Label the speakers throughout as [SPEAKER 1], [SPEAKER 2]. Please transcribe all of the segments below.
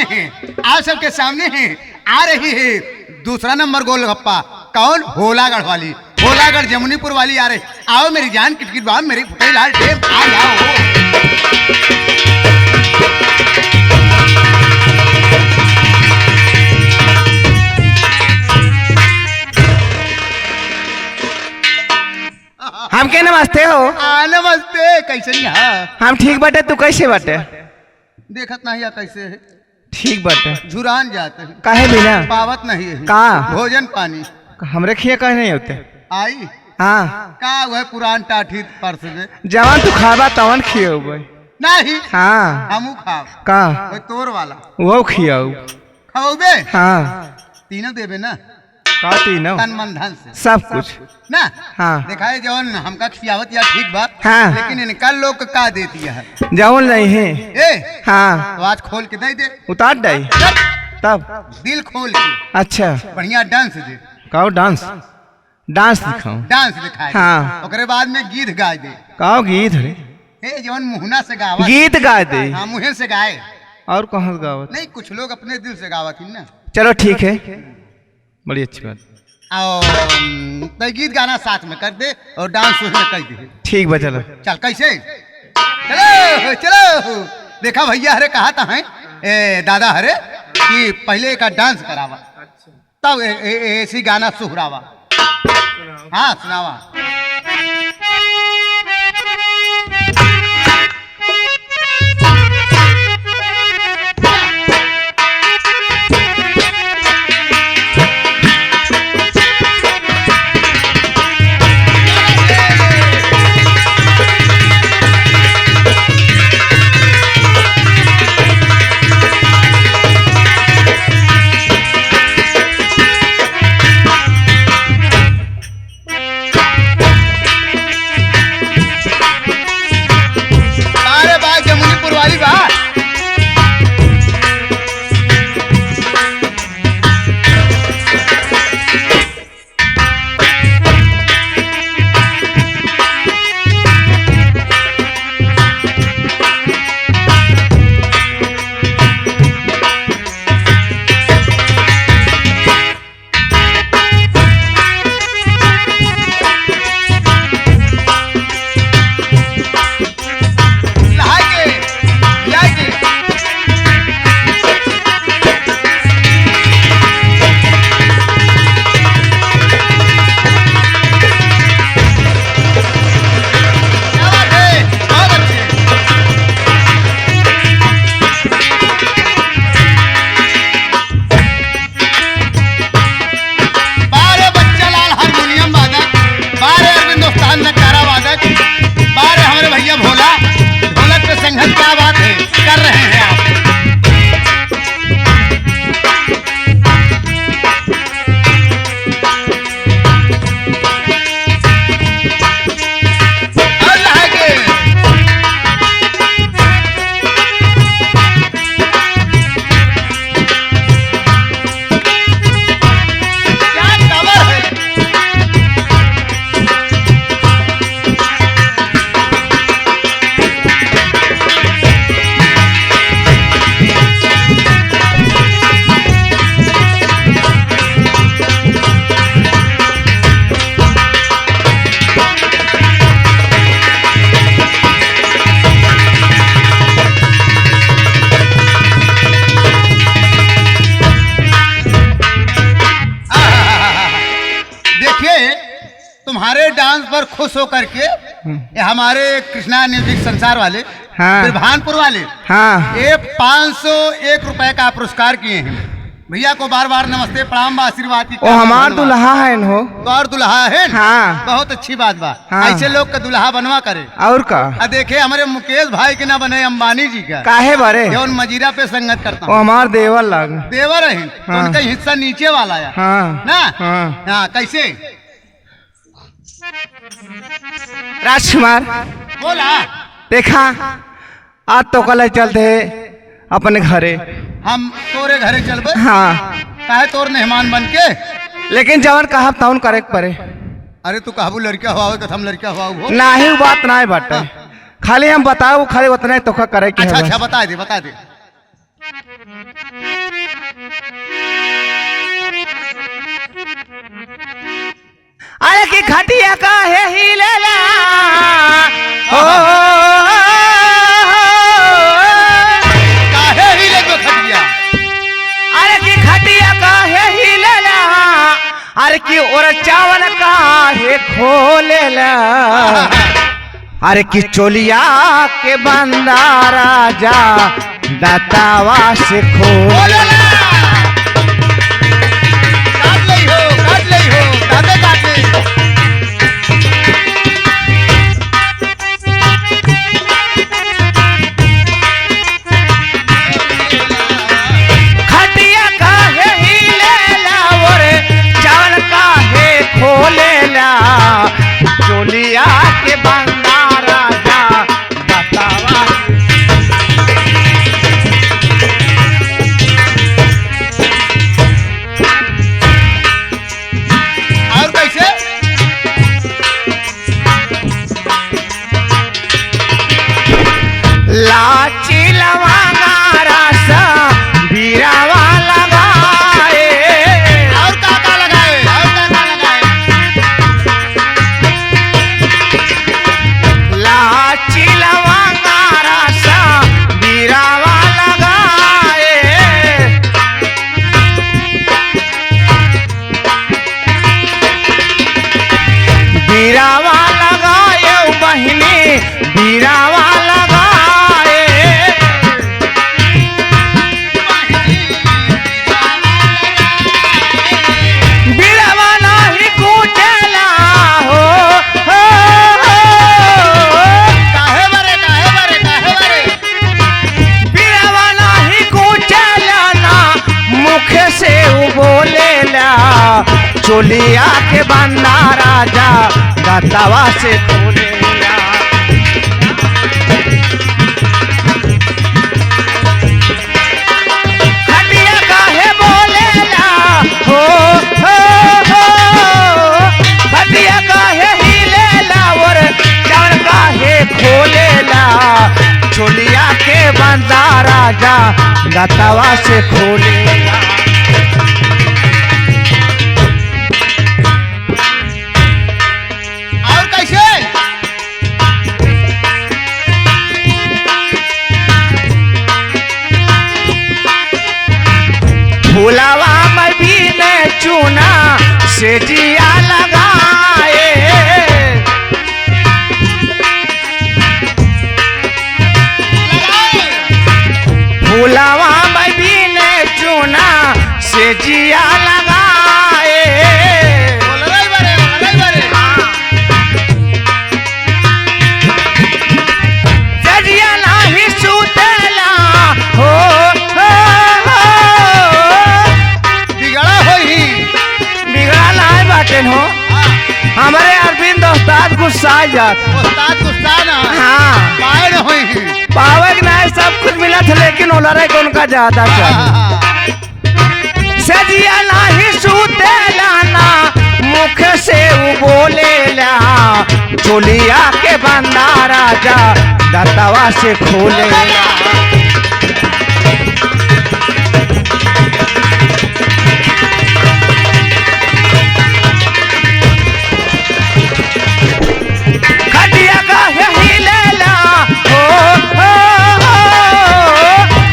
[SPEAKER 1] रहे हैं, आप सबके सामने हैं, आ रही है दूसरा नंबर गोलगप्पा। कौन? होलागढ़ वाली, होलागढ़ जमुनीपुर वाली आ रही। आओ मेरी जान किटकिट बाम, मेरी फुटे लाल टेप, आ जाओ।
[SPEAKER 2] हमके नमस्ते हो।
[SPEAKER 1] नमस्ते, कैसे नहीं? हाँ
[SPEAKER 2] हम ठीक बाटे, तू कैसे बाटे?
[SPEAKER 1] देखत नहीं कैसे है?
[SPEAKER 2] ठीक बाटे।
[SPEAKER 1] झुरान जाते हैं,
[SPEAKER 2] काहे बिना
[SPEAKER 1] पावत नहीं है
[SPEAKER 2] का
[SPEAKER 1] भोजन पानी
[SPEAKER 2] हमरे खिया कहे नहीं होते।
[SPEAKER 1] आई
[SPEAKER 2] हाँ
[SPEAKER 1] का वह पुरान टाठी परस में
[SPEAKER 2] जवान तू खाबा तवन खियो
[SPEAKER 1] नहीं।
[SPEAKER 2] हाँ
[SPEAKER 1] हमू खाओ
[SPEAKER 2] का
[SPEAKER 1] वह तोर वाला
[SPEAKER 2] वो खियाऊ।
[SPEAKER 1] खाओबे?
[SPEAKER 2] हाँ
[SPEAKER 1] तीनों देबे ना,
[SPEAKER 2] का तीनों
[SPEAKER 1] तन मन धन से
[SPEAKER 2] सब कुछ
[SPEAKER 1] ना।
[SPEAKER 2] हाँ
[SPEAKER 1] दिखाए जौन हमका खियावत या ठीक बात,
[SPEAKER 2] हाँ।
[SPEAKER 1] लेकिन इनका लोग का देती है
[SPEAKER 2] जवन नहीं है।
[SPEAKER 1] ए
[SPEAKER 2] हाँ
[SPEAKER 1] तो आज खोल के दे दे,
[SPEAKER 2] उतार डाई तब
[SPEAKER 1] दिल खोल के
[SPEAKER 2] अच्छा
[SPEAKER 1] बढ़िया डांस दे,
[SPEAKER 2] काओ डांस डांस दिखाऊं।
[SPEAKER 1] डांस दिखाए
[SPEAKER 2] हाँ।
[SPEAKER 1] ओकरे बाद में गीत गाए दे।
[SPEAKER 2] काओ गीत रे
[SPEAKER 1] हे जौन मुहना से गावत,
[SPEAKER 2] गीत गा दे।
[SPEAKER 1] हाँ मुहे से गाए
[SPEAKER 2] और कहाँ गावत?
[SPEAKER 1] नहीं, कुछ लोग अपने दिल से गावत ही ना।
[SPEAKER 2] चलो ठीक है, बड़ी अच्छी बात।
[SPEAKER 1] और तो गीत गाना साथ में कर दे और डांस उसमें कर दे।
[SPEAKER 2] ठीक बा चलो।
[SPEAKER 1] चल कैसे? चलो चलो। देखा भैया हरे कहा था है दादा हरे कि पहले का डांस करावा तब ऐसी गाना सुहरावा। हाँ सुनावा। तुम्हारे डांस पर खुश होकर के ये हमारे कृष्णा म्यूजिक संसार वाले,
[SPEAKER 2] हाँ।
[SPEAKER 1] बिरभानपुर वाले,
[SPEAKER 2] हाँ।
[SPEAKER 1] ये 501 रुपए का पुरस्कार किए हैं। भैया को बार बार नमस्ते प्रणाम आशीर्वाद की।
[SPEAKER 2] ओ हमार दुल्हा है हो।
[SPEAKER 1] तो और दुल्हा है?
[SPEAKER 2] हाँ।
[SPEAKER 1] बहुत अच्छी बात बा।
[SPEAKER 2] हाँ।
[SPEAKER 1] ऐसे लोग का दुल्हा बनवा करे।
[SPEAKER 2] और का
[SPEAKER 1] देखे हमारे मुकेश भाई के ना बने अंबानी जी का
[SPEAKER 2] काहे बारे
[SPEAKER 1] उन मजीरा पे संगत करता
[SPEAKER 2] ओ हमार देवर लग
[SPEAKER 1] देवर है।
[SPEAKER 2] हाँ।
[SPEAKER 1] उनका हिस्सा नीचे वाला है।
[SPEAKER 2] हाँ।
[SPEAKER 1] ना
[SPEAKER 2] हाँ।
[SPEAKER 1] हाँ कैसे
[SPEAKER 2] राजकुमार
[SPEAKER 1] बोला
[SPEAKER 2] देखा आज तो कल चलते अपने घरे।
[SPEAKER 1] हम तोरे घरे चलबे।
[SPEAKER 2] हाँ।
[SPEAKER 1] काहे तोर मेहमान बन के।
[SPEAKER 2] लेकिन जवन कहा तवन करे के पड़े।
[SPEAKER 1] अरे तू कहबू लड़का हुआ हो हम लड़का हुआ हो
[SPEAKER 2] नाही वो बात ना बाटे। खाली हम बताओ खाली उतना तो करे के
[SPEAKER 1] अच्छा
[SPEAKER 2] है
[SPEAKER 1] अच्छा
[SPEAKER 2] बस।
[SPEAKER 1] बता दे
[SPEAKER 2] खटिया काहे हिलेला हो
[SPEAKER 1] काहे हिले तो खटिया
[SPEAKER 2] अरे की खटिया काहे हिलेला अरे की और चावल काहे खोलेला अरे की चोलिया के बंदा राजा दातावा से खोलेला
[SPEAKER 1] काट लई हो दादे काट लई
[SPEAKER 2] खटिया काहे हिलेला और चावल काहे खोलेला चोलिया के बंदा राजा दातावा
[SPEAKER 1] और कैसे
[SPEAKER 2] लाची लवांगा रसा बीरावा लगाए
[SPEAKER 1] और का लगाए
[SPEAKER 2] लाची लवांगा रसा बीरावा लगाए बीरावा लगाए बहिनी बीरावा लगाए बीरावा नाही कुचला हो
[SPEAKER 1] काहे बारे
[SPEAKER 2] बीरावा नाही कुचला ना मुख से उ बोलेला चोलिया के बंदा राजा दातावा से खोलेला खटिया काहे बोलेला हो खटिया काहे हिलेला और चावल काहे खोलेला चोलिया के बंदा राजा दातावा से खोलेला
[SPEAKER 1] और कैसे
[SPEAKER 2] फुलावा में भी ने चूना से जिया लगाए फुलावा में भी ने चूना से जिया लगाए
[SPEAKER 1] लड़ाई बारे
[SPEAKER 2] जजिया नाही सुतेला हो
[SPEAKER 1] बिगड़ा होई
[SPEAKER 2] बिगड़ा लाए बाटे हो हमारे अरविंद उस्ताद गुस्सा आ जात
[SPEAKER 1] उस्ताद गुस्सा ना
[SPEAKER 2] हाँ
[SPEAKER 1] पाए न होई
[SPEAKER 2] पावे नहीं सब कुछ मिला था लेकिन ओलरे कौन का ज्यादा चाहिए सजिया नाही सुतेला ना मुख से उ बोलेला चोलिया के बंदा राजा दातावा से खोलेला खटिया काहे हिलेला हो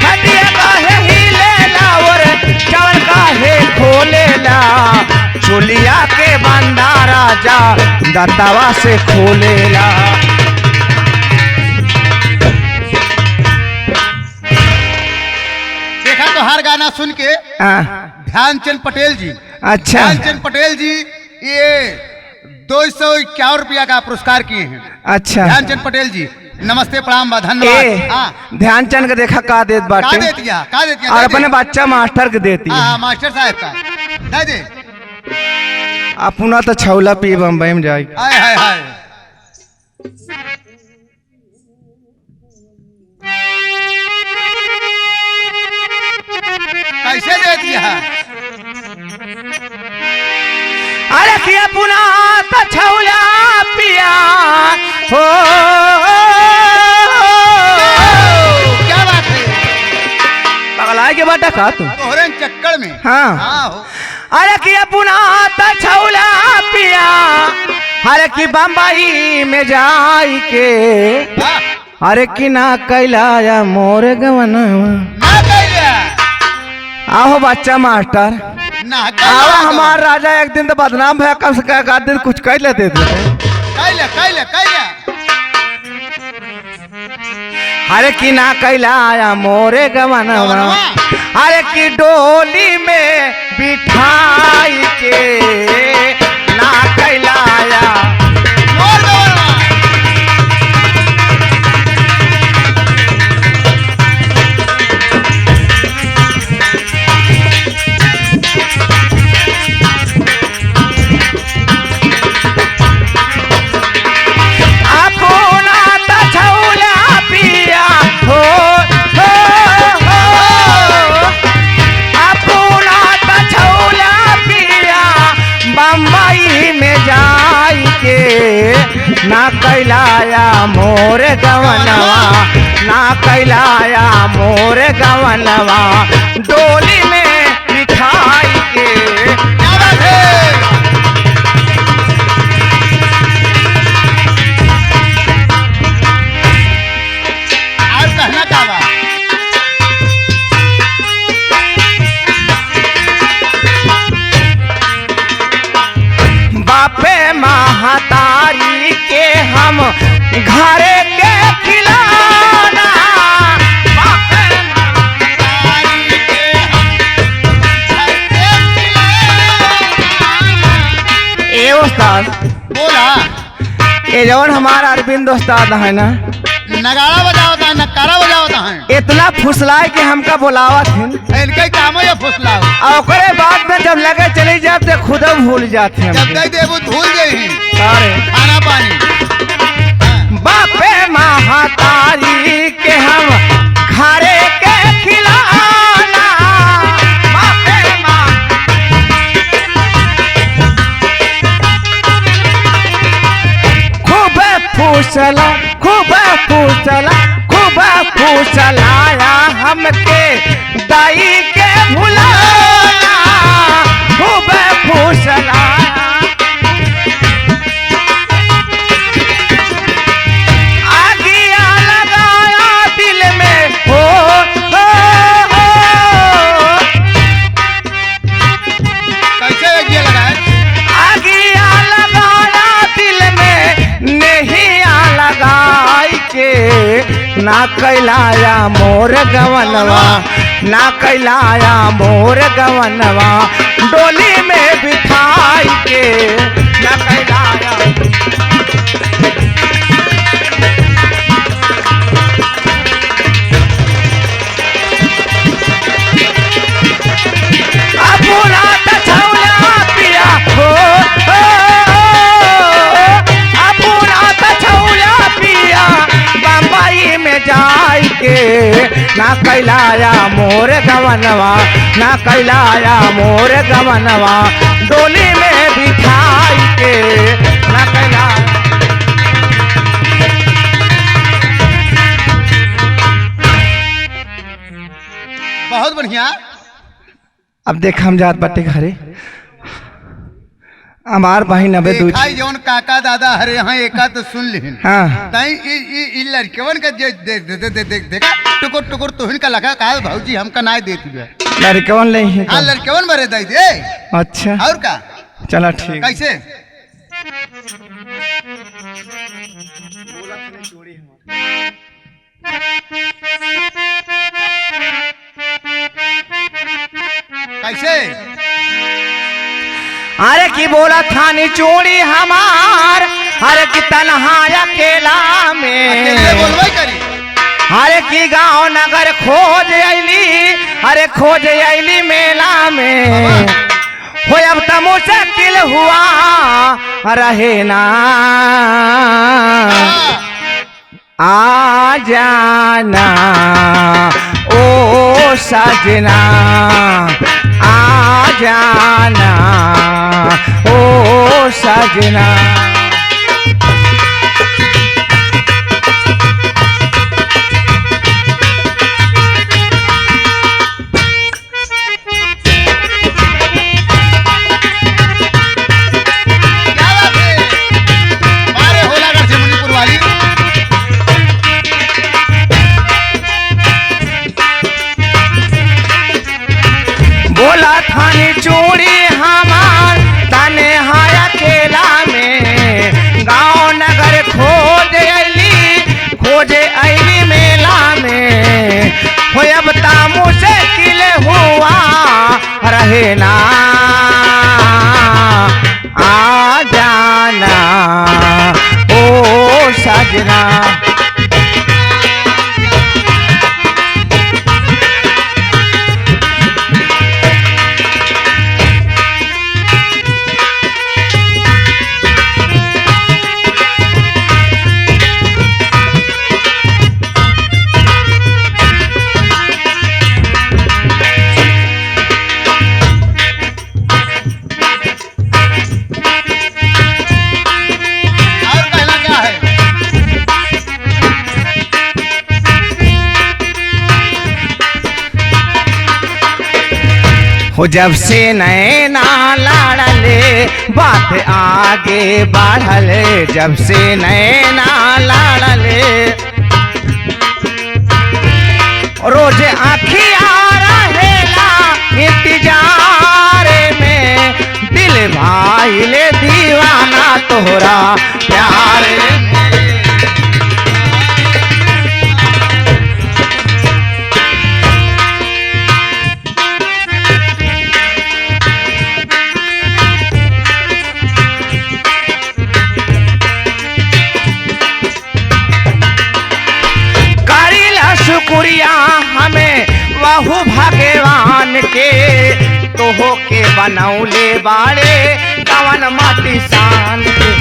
[SPEAKER 2] खटिया काहे हिलेला और चावल काहे खोलेला चोलिया के बंदा राजा दातावा से खोलेला
[SPEAKER 1] देखा तो हर गाना सुन के ध्यानचंद पटेल जी
[SPEAKER 2] अच्छा
[SPEAKER 1] ध्यानचंद पटेल जी ये 251 रुपया का पुरस्कार किए हैं
[SPEAKER 2] अच्छा
[SPEAKER 1] ध्यानचंद पटेल जी नमस्ते प्रणाम बा धन्यवाद हाँ
[SPEAKER 2] ध्यानचंद के देखा का देत
[SPEAKER 1] का
[SPEAKER 2] बाटे
[SPEAKER 1] दे दिया
[SPEAKER 2] और अपने बच्चा मास्टर के देती है
[SPEAKER 1] हाँ मास्टर साहब का दे दे
[SPEAKER 2] अपना तो छौला पी बम्बई में जाए
[SPEAKER 1] हाय हाय हाय कैसे दे दिया
[SPEAKER 2] अरे किया पुना तो छौला पिया हो
[SPEAKER 1] क्या बात है
[SPEAKER 2] पगलाए के बाटा का तू
[SPEAKER 1] तोहरे चक्कर में
[SPEAKER 2] हाँ
[SPEAKER 1] हाँ हो
[SPEAKER 2] अरे किया पुना तो छौला पिया अरे कि बम्बई में जाई के अरे कि ना कैलाया मोर गवनवा।
[SPEAKER 1] ना कैला
[SPEAKER 2] आहो बच्चा मास्टर
[SPEAKER 1] ना
[SPEAKER 2] आवा हमार राजा एक दिन तो बदनाम है, कम से कम एक दिन कुछ कर लेते थे।
[SPEAKER 1] कैला कैला कैला
[SPEAKER 2] अरे कि ना कैलाया मोरे गवनवा, अरे कि डोली में बिठाई के ना कैलाया
[SPEAKER 1] मोर गवनवा।
[SPEAKER 2] अपना तछौला पिया हो, हो, हो। अपना तछौला पिया बम्बई में जाई के ना कैलाया मोर गवनवा, ना कैलाया मोर गवनवा, डोली में बिठाई के।
[SPEAKER 1] क्या बात है? और कहना क्या बा?
[SPEAKER 2] बापे महतारी के हम घरे के खिलौना, बापे
[SPEAKER 1] तारी के हम छठे
[SPEAKER 2] ए उस्ताद,
[SPEAKER 1] बोला
[SPEAKER 2] ये जवन हमारा अरविंद उस्ताद है ना,
[SPEAKER 1] नगाड़ा बजावता है नकारा बजावता है।
[SPEAKER 2] इतना फुसलाए कि हमका बुलावा थे
[SPEAKER 1] इनके काम है ये फुसलाओ।
[SPEAKER 2] और ओकरे बाद में जब लगे चली जाते तो खुद भूल जाते
[SPEAKER 1] जब
[SPEAKER 2] हम
[SPEAKER 1] तक देबू भूल गई
[SPEAKER 2] सारे।
[SPEAKER 1] खाना पानी।
[SPEAKER 2] बापे महतारी के हम घरे के खिलौना, बापे खूब फूसला, खूब फूसला, खूब फूसलाया हमके दाई के भुलाया, खूब फूसलाया। आगिया लगाया दिल में हो, हो, हो।
[SPEAKER 1] कैसे यज्ञ लगाए?
[SPEAKER 2] आगिया लगाया दिल में, नहिया लगाई के ना कैलाया मोर गवनवा, ना कैलाया मोर गवनवा, डोली में बिठाई के ना कैलाया। अपना तछौला पिया हो, हो, अपना तछौला पिया बम्बई में जाई के ना कैलाया मोर गवनवा, ना कैलाया मोर गवनवा, डोली में बिठाई के ना कैलाया।
[SPEAKER 1] बहुत बढ़िया।
[SPEAKER 2] अब देख हम जात बाटे घरे, हमार बहिन अबे दूध।
[SPEAKER 1] देखा जौन काका दादा हरे यहाँ एका तो सुन लिहिन।
[SPEAKER 2] हाँ
[SPEAKER 1] तई ई लड़केवन का जे देखा टुकुर टुकुर तोहिन का लगा कहा भौजी हमका ना देती है।
[SPEAKER 2] लड़कवन ले ही
[SPEAKER 1] हाँ लड़केवन भरे दई दे।
[SPEAKER 2] अच्छा
[SPEAKER 1] और का
[SPEAKER 2] चला ठीक।
[SPEAKER 1] कैसे? कैसे?
[SPEAKER 2] अरे की बोला थानी चूड़ी हमार, अरे की तन्हा अकेला
[SPEAKER 1] अकेले
[SPEAKER 2] में,
[SPEAKER 1] बोलबे करी।
[SPEAKER 2] अरे की गांव नगर खोज अली, अरे खोज अली मेला में, हो अब तो मुश्किल हुआ रहे ना, आ जाना ओ सजना, आ जाना ओ सजना।
[SPEAKER 1] क्या बात है?
[SPEAKER 2] सजना।
[SPEAKER 1] और कहना क्या है?
[SPEAKER 2] हो जब से नैना लाड़ले बात आगे बढ़ले, जब से नैना लाड़ले रोज आखिया रहेला इंतजार में, दिल भाई ले दीवाना तोहरा प्यार में। करीला शुक्रिया हमें वहु भगवान के, तोहो के बनौले बाड़े कवन माटी शान के।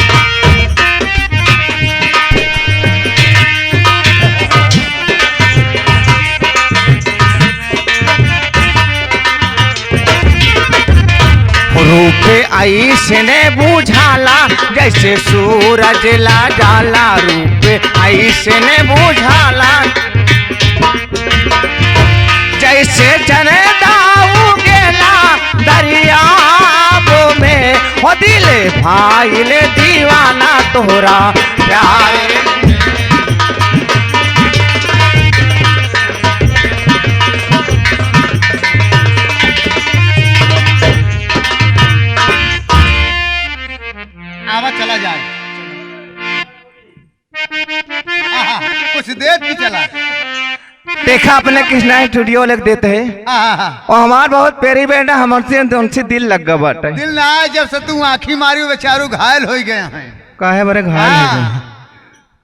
[SPEAKER 2] रूप ऐसने बुझाला जैसे सूरज ला जाला, रूप ऐसने बुझाला जैसे चनदाऊ गेला दरियाबो में, हो दिल भाई ले दीवाना तोहरा प्यार में।
[SPEAKER 1] आवा चला जाए। आहा, कुछ देर की चला।
[SPEAKER 2] देखा अपने कृष्णा स्टूडियो लिख देते हैं
[SPEAKER 1] आहा,
[SPEAKER 2] और हमार बहुत प्यारी बैंड है, हमसे उनसे दिल लग गया बाटे।
[SPEAKER 1] दिल ना आए जब से तू आँखी मारी बेचारू घायल हो गए हैं।
[SPEAKER 2] काहे बड़े घायल हो गए।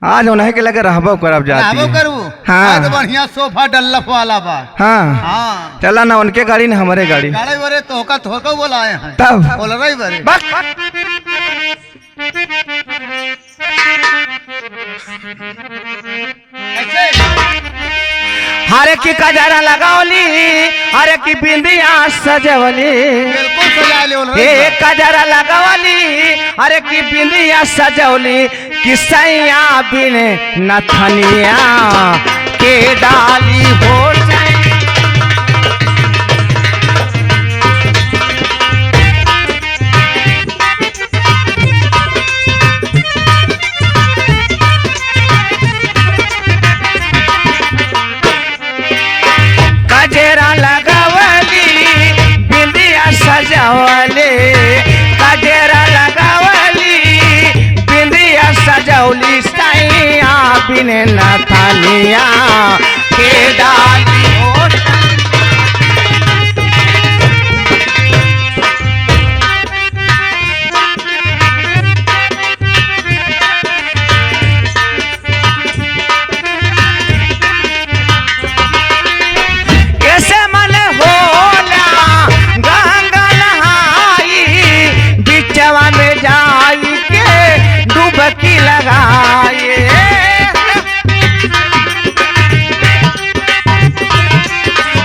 [SPEAKER 2] आज उन्हें के लगे रहबो करब जाती
[SPEAKER 1] रहबो
[SPEAKER 2] है।
[SPEAKER 1] करू।
[SPEAKER 2] हाँ।
[SPEAKER 1] तो बढ़िया सोफा डल्लफ वाला बा।
[SPEAKER 2] हाँ
[SPEAKER 1] हाँ।
[SPEAKER 2] चला ना उनके गाड़ी ना हमारे गाड़ी।
[SPEAKER 1] गाड़ी बरे तोहका तोहका बोलाए हैं।
[SPEAKER 2] तब
[SPEAKER 1] बोल रही बरे।
[SPEAKER 2] बस
[SPEAKER 1] ऐसे
[SPEAKER 2] हरे की कजरा लगावली, हरे की बिंदिया सजवली,
[SPEAKER 1] बिल्कुल सजा ले बोल रही
[SPEAKER 2] हे
[SPEAKER 1] बा।
[SPEAKER 2] कजरा लगावली, हरे की बिंदिया सजवली, किसैया बिन नथनिया के डाली हो जाए। कजरा लगावली बिंदिया सजावली, कजरा लगावली बिंदिया सजौली, सैया बिन नथनिया के डाली हो जाए। कैसे मन होला गंगा नहाई, बिचवा में जाई के डुबकी लगाए।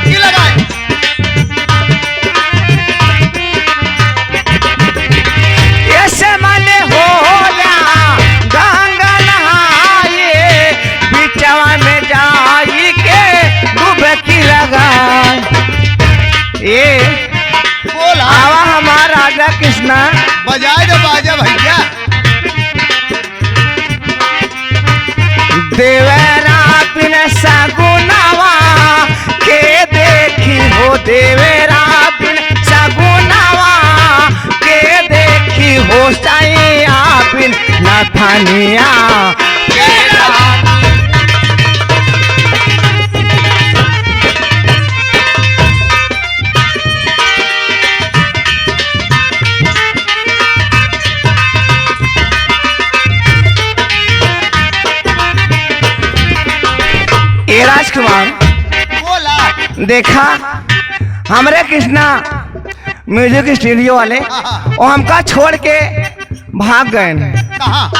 [SPEAKER 1] की लगाए?
[SPEAKER 2] कैसे मन होला गंगा नहाई, बिचवा में जाई के डुबकी लगाए। ए
[SPEAKER 1] बोला।
[SPEAKER 2] आवा हमारा राजा कृष्णा
[SPEAKER 1] बजाए दे बाजा भैया।
[SPEAKER 2] देवरा बिन सगुनावा के देखी हो, देवरा बिन सगुनावा के देखी हो, सैया बिन नथनिया के डाली। ए राजकुमार
[SPEAKER 1] बोला।
[SPEAKER 2] देखा हमरे कृष्णा म्यूजिक स्टूडियो वाले और हमका छोड़ के भाग गए।
[SPEAKER 1] कहाँ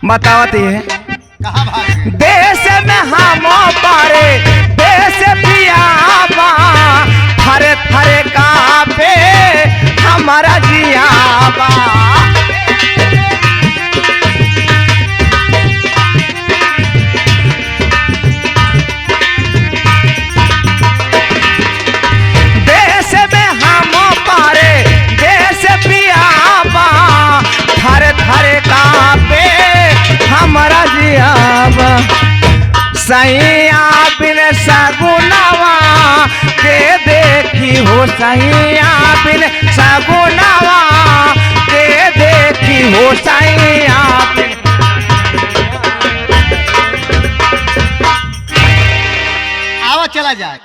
[SPEAKER 2] बतावत ये
[SPEAKER 1] कहाँ भाग?
[SPEAKER 2] देश में हम पारे देश पियाबा हरे हरे काबे हमारा जियाबा। देश में हम पारे देश पियाबा हरे हरे काबे हमारा जियाबा। सैया बिन सगुनवा के देखी हो सैया बिन सगुनवा के देखी हो सैया बिन।
[SPEAKER 1] आवा चला जाए।